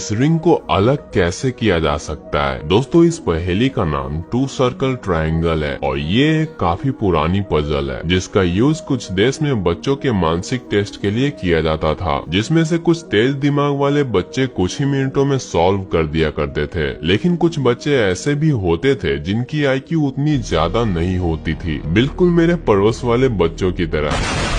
इस रिंग को अलग कैसे किया जा सकता है। दोस्तों इस पहेली का नाम टू सर्कल ट्रायंगल है और ये एक काफी पुरानी पजल है जिसका यूज कुछ देश में बच्चों के मानसिक टेस्ट के लिए किया जाता था, जिसमें से कुछ तेज दिमाग वाले बच्चे कुछ ही मिनटों में सॉल्व कर दिया करते थे, लेकिन कुछ बच्चे ऐसे भी होते थे जिनकी IQ उतनी ज्यादा नहीं होती थी, बिल्कुल मेरे पड़ोस वाले बच्चों की तरह।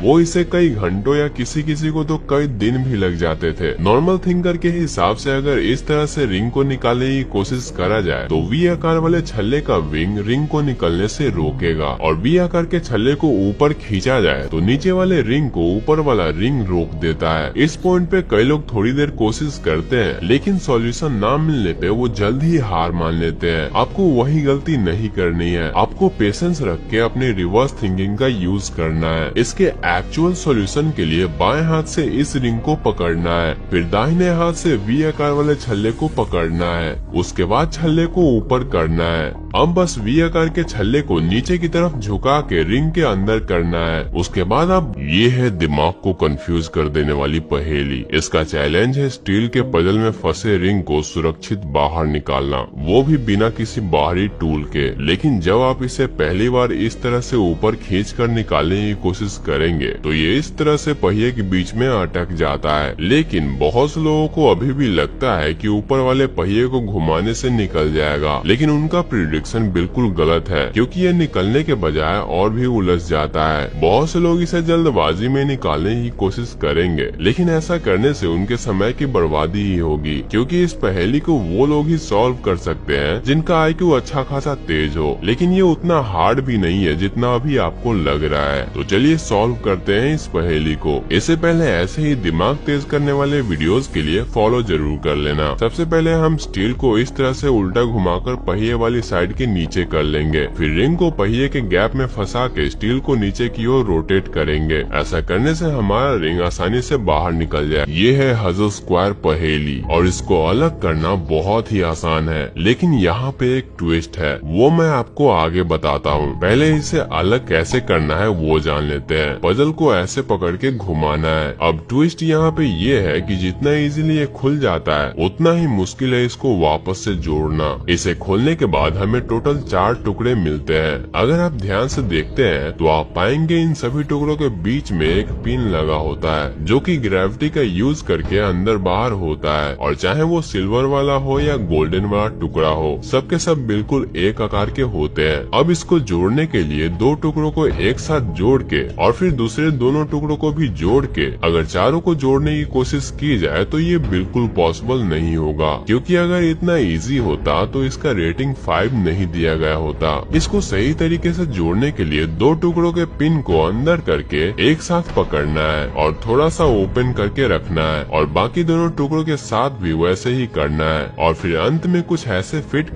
वो इसे कई घंटों या किसी किसी को तो कई दिन भी लग जाते थे। नॉर्मल थिंकर के हिसाब से अगर इस तरह से रिंग को निकालने की कोशिश करा जाए तो V आकार वाले छल्ले का विंग रिंग को निकलने से रोकेगा और B आकार के छल्ले को ऊपर खींचा जाए तो नीचे वाले रिंग को ऊपर वाला रिंग रोक देता है। इस पॉइंट पे कई लोग थोड़ी देर कोशिश करते हैं लेकिन सॉल्यूशन ना मिलने पे वो जल्द ही हार मान लेते हैं। आपको वही गलती नहीं करनी है, आपको पेशेंस रख के अपने रिवर्स थिंकिंग का यूज करना है। इसके एक्चुअल सॉल्यूशन के लिए बाएं हाथ से इस रिंग को पकड़ना है, फिर दाहिने हाथ से V आकार वाले छल्ले को पकड़ना है, उसके बाद छल्ले को ऊपर करना है। अब बस V आकार के छल्ले को नीचे की तरफ झुका के रिंग के अंदर करना है। उसके बाद अब ये है दिमाग को कंफ्यूज कर देने वाली पहेली। इसका चैलेंज है स्टील के पजल में फंसे रिंग को सुरक्षित बाहर निकालना, वो भी बिना किसी बाहरी टूल के। लेकिन जब आप इसे पहली बार इस तरह से ऊपर खींच कर निकालने की कोशिश करेंगे तो ये इस तरह से पहिए के बीच में अटक जाता है। लेकिन बहुत से लोगों को अभी भी लगता है कि ऊपर वाले पहिए को घुमाने से निकल जाएगा, लेकिन उनका प्रिडिक्शन बिल्कुल गलत है क्योंकि ये निकलने के बजाय और भी उलझ जाता है। बहुत से लोग इसे जल्दबाजी में निकालने की कोशिश करेंगे, लेकिन ऐसा करने से उनके समय की बर्बादी ही होगी, क्योंकि इस पहेली को वो लोग ही सॉल्व कर सकते हैं जिनका IQ अच्छा खासा तेज हो। लेकिन ये उतना हार्ड भी नहीं है जितना अभी आपको लग रहा है। तो चलिए सॉल्व करते हैं इस पहेली को। इससे पहले ऐसे ही दिमाग तेज करने वाले वीडियोस के लिए फॉलो जरूर कर लेना। सबसे पहले हम स्टील को इस तरह से उल्टा घुमाकर पहिए वाली साइड के नीचे कर लेंगे, फिर रिंग को पहिए के गैप में फंसा के स्टील को नीचे की ओर रोटेट करेंगे। ऐसा करने से हमारा रिंग आसानी से बाहर निकल जाए। ये है हजल स्क्वायर पहेली और इसको अलग करना बहुत ही आसान है, लेकिन यहाँ पे एक ट्विस्ट है, वो मैं आपको आगे बताता हूँ। पहले इसे अलग कैसे करना है वो जान लेते हैं। पजल को ऐसे पकड़ के घुमाना है। अब ट्विस्ट यहाँ पे ये है कि जितना इजीली ये खुल जाता है उतना ही मुश्किल है इसको वापस से जोड़ना। इसे खोलने के बाद हमें टोटल 4 टुकड़े मिलते हैं। अगर आप ध्यान से देखते हैं तो आप पाएंगे इन सभी टुकड़ों के बीच में एक पिन लगा होता है जो कि ग्रेविटी का यूज करके अंदर बाहर होता है, और चाहे वो सिल्वर वाला हो या गोल्डन वाला टुकड़ा हो, सबके सब बिल्कुल एक आकार के होते हैं। अब इसको जोड़ने के लिए 2 टुकड़ों को एक साथ जोड़ के और फिर दूसरे दोनों टुकड़ों को भी जोड़ के अगर चारों को जोड़ने की कोशिश की जाए तो ये बिल्कुल पॉसिबल नहीं होगा, क्योंकि अगर इतना इजी होता तो इसका रेटिंग 5 नहीं दिया गया होता। इसको सही तरीके से जोड़ने के लिए 2 टुकड़ों के पिन को अंदर करके एक साथ पकड़ना है और थोड़ा सा ओपन करके रखना है, और बाकी दोनों टुकड़ों के साथ भी वैसे ही करना है, और फिर अंत में कुछ ऐसे फिट